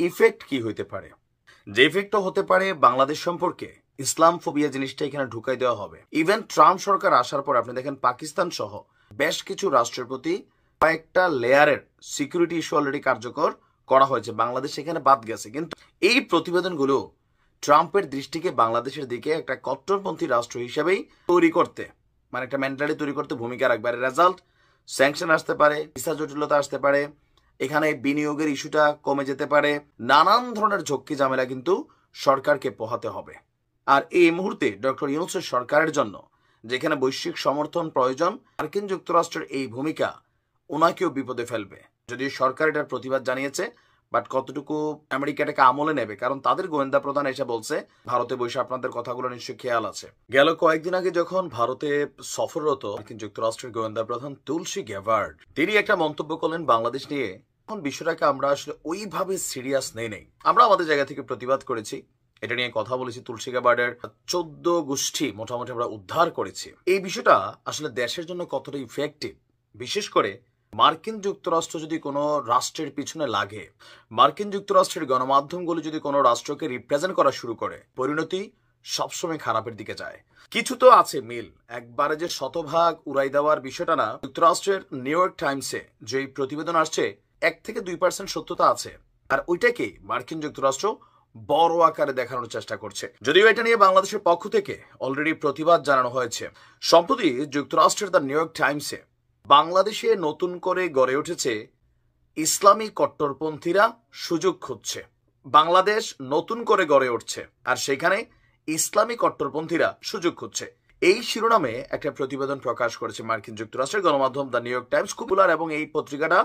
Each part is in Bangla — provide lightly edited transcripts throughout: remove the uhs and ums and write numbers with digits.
ইফেক্ট কি হইতে পারে? যে ইফেক্টটা হতে পারে বাংলাদেশ সম্পর্কে ইসলাম ফোবিয়া জিনিসটা এখানে ঢুকাই দেওয়া হবে। ইভেন ট্রাম্প সরকার আসার পর আপনি দেখেন পাকিস্তান সহ বেশ কিছু রাষ্ট্রের প্রতি কয়েকটা লেয়ারের সিকিউরিটি ইস্যু অলরেডি কার্যকর করা হয়েছে, বাংলাদেশ এখানে বাদ গেছে। কিন্তু এই প্রতিবেদনগুলো ট্রাম্পের দৃষ্টিকে বাংলাদেশের দিকে একটা কট্টরপন্থী রাষ্ট্র হিসেবেই তৈরি করতে, মানে একটা মেন্টালি তৈরি করতে ভূমিকা রাখবে। আর রেজাল্ট স্যাংশন আসতে পারে, ভিসা জটিলতা আসতে পারে, এখানে বিনিয়োগের ইস্যুটা কমে যেতে পারে, নানান ধরনের ঝক্কি ঝামেলা কিন্তু সরকারকে পোহাতে হবে। আর এই মুহূর্তে ডক্টর ইউনূসের সরকারের জন্য যেখানে বৈশ্বিক সমর্থন প্রয়োজন, মার্কিন যুক্তরাষ্ট্রের এই ভূমিকা ওনাকেও বিপদে ফেলবে। যদিও সরকার এটার প্রতিবাদ জানিয়েছে, বাট কতটুকু আমেরিকা এটাকে আমলে নেবে, কারণ তাদের গোয়েন্দা প্রধান এসে বলছে ভারতে বসে, আপনাদের কথাগুলো নিশ্চয়ই খেয়াল আছে। গেল কয়েকদিন আগে যখন ভারতে সফররত মার্কিন যুক্তরাষ্ট্রের গোয়েন্দা প্রধান তুলসী গ্যাবার্ড তিনি একটা মন্তব্য করলেন বাংলাদেশ নিয়ে। এখন বিষয়টাকে আমরা আসলে ওইভাবে সিরিয়াস নেই। আমরা আমাদের জায়গা থেকে প্রতিবাদ করেছি, এটা নিয়ে কথা বলেছি। তুলসী গ্যাবার্ডের 14 গোষ্ঠী মোটামুটি আমরা উদ্ধার করেছি। এই বিষয়টা আসলে দেশের জন্য কতটা ইফেক্টিভ, বিশেষ করে মার্কিন যুক্তরাষ্ট্র যদি কোনো রাষ্ট্রের পিছনে লাগে, মার্কিন যুক্তরাষ্ট্রের গণমাধ্যমগুলো যদি কোনো রাষ্ট্রকে রিপ্রেজেন্ট করা শুরু করে, পরিণতি সবসময় খারাপের দিকে যায়। কিছু তো আছে মিল, একবারে যে শতভাগ উড়াই দেওয়ার বিষয়টা না। যুক্তরাষ্ট্রের নিউ ইয়র্ক টাইমসে যে প্রতিবেদন আসছে 1 থেকে 2% সত্যতা আছে, আর ওইটাকে মার্কিন যুক্তরাষ্ট্র বড় আকারে দেখানোর চেষ্টা করছে। যদিও এটা নিয়ে বাংলাদেশের পক্ষ থেকে অলরেডি প্রতিবাদ জানানো হয়েছে। সম্প্রতি যুক্তরাষ্ট্রের দ্য নিউ ইয়র্ক টাইমসে বাংলাদেশে নতুন করে গড়ে উঠেছে ইসলামী কট্টরপন্থীরা সুযোগ খুঁজছে। বাংলাদেশ নতুন করে গড়ে উঠছে আর সেখানে ইসলামী কট্টরপন্থীরা সুযোগ খুঁজছে, এই শিরোনামে একটা প্রতিবেদন প্রকাশ করেছে মার্কিন যুক্তরাষ্ট্রের গণমাধ্যম দ্য নিউ ইয়র্ক টাইমস। কুপুলার এবং এই পত্রিকাটা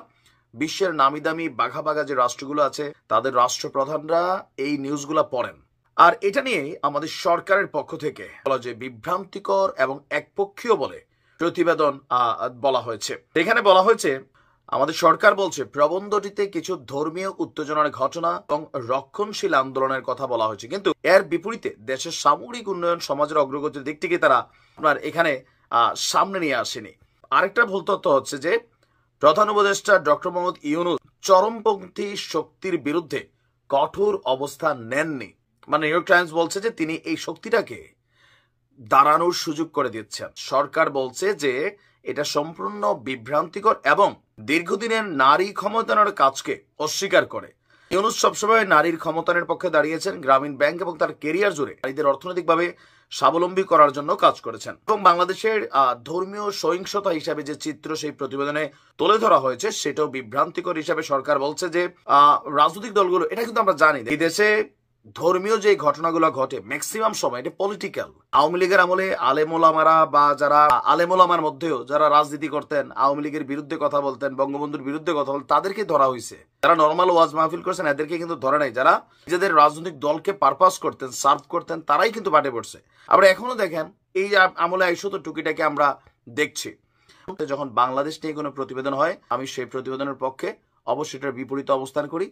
বিশ্বের নামি দামি বাঘা বাঘা যে রাষ্ট্রগুলো আছে তাদের রাষ্ট্রপ্রধানরা এই নিউজগুলো পড়েন। আর এটা নিয়ে আমাদের সরকারের পক্ষ থেকে বলা যে বিভ্রান্তিকর এবং একপক্ষীয় বলে প্রতিবেদন বলা হয়েছে। এখানে বলা হয়েছে আমাদের সরকার বলছে প্রবন্ধটিতে কিছু ধর্মীয় উত্তেজনার ঘটনা এবং রক্ষণশীল আন্দোলনের কথা বলা হয়েছে, কিন্তু এর বিপরীতে দেশের সামরিক উন্নয়ন, সমাজের অগ্রগতির দিক থেকে তারা আপনার এখানে সামনে নিয়ে আসেনি। আরেকটা ভুল তথ্য হচ্ছে যে প্রধান উপদেষ্টা ডক্টর মোহাম্মদ ইউনূস চরমপন্থী শক্তির বিরুদ্ধে কঠোর অবস্থান নেননি। মানে নিউ ইয়র্ক টাইমস বলছে যে তিনি এই শক্তিটাকে দাঁড়ানোর সুযোগ করে দিচ্ছেন। সরকার বলছে যে এটা সম্পূর্ণ বিভ্রান্তিকর এবং দীর্ঘদিনের নারী ক্ষমতায়নের কাজকে অস্বীকার করে। ইউনূস সবসময় নারীর ক্ষমতায়নের পক্ষে দাঁড়িয়েছেন, গ্রামীণ ব্যাংক এবং তার কেরিয়ার জুড়ে নারীদের অর্থনৈতিকভাবে স্বাবলম্বী করার জন্য কাজ করেছেন। এবং বাংলাদেশের ধর্মীয় সহিংসতা হিসাবে যে চিত্র সেই প্রতিবেদনে তুলে ধরা হয়েছে সেটাও বিভ্রান্তিকর হিসাবে সরকার বলছে যে রাজনৈতিক দলগুলো, এটা কিন্তু আমরা জানি এই দেশে ধর্মীয় যে ঘটনাগুলো ঘটে ম্যাক্সিমাম সময় এটা পলিটিক্যাল। আওয়ামী লীগের আমলে আলেমোলামারা বা যারা আলেমোলামার মধ্যেও যারা রাজনীতি করতেন, আওয়ামী লীগের বিরুদ্ধে কথা বলতেন, বঙ্গবন্ধুর বিরুদ্ধে কথা বলতেন, তাদেরকে ধরা হয়েছে। যারা নর্মাল ওয়াজ মাহফিল করছেন এদেরকে কিন্তু ধরে নাই। যারা নিজেদের রাজনৈতিক দলকে পারপাস করতেন, সার্ভ করতেন, তারাই কিন্তু বাটে পড়ছে। আবার এখনো দেখেন এই আমলে আইসো তো টুকিটাকে আমরা দেখছি। যখন বাংলাদেশ নিয়ে কোনো প্রতিবেদন হয় আমি সেই প্রতিবেদনের পক্ষে, অবশ্যই এটার বিপরীত অবস্থান করি।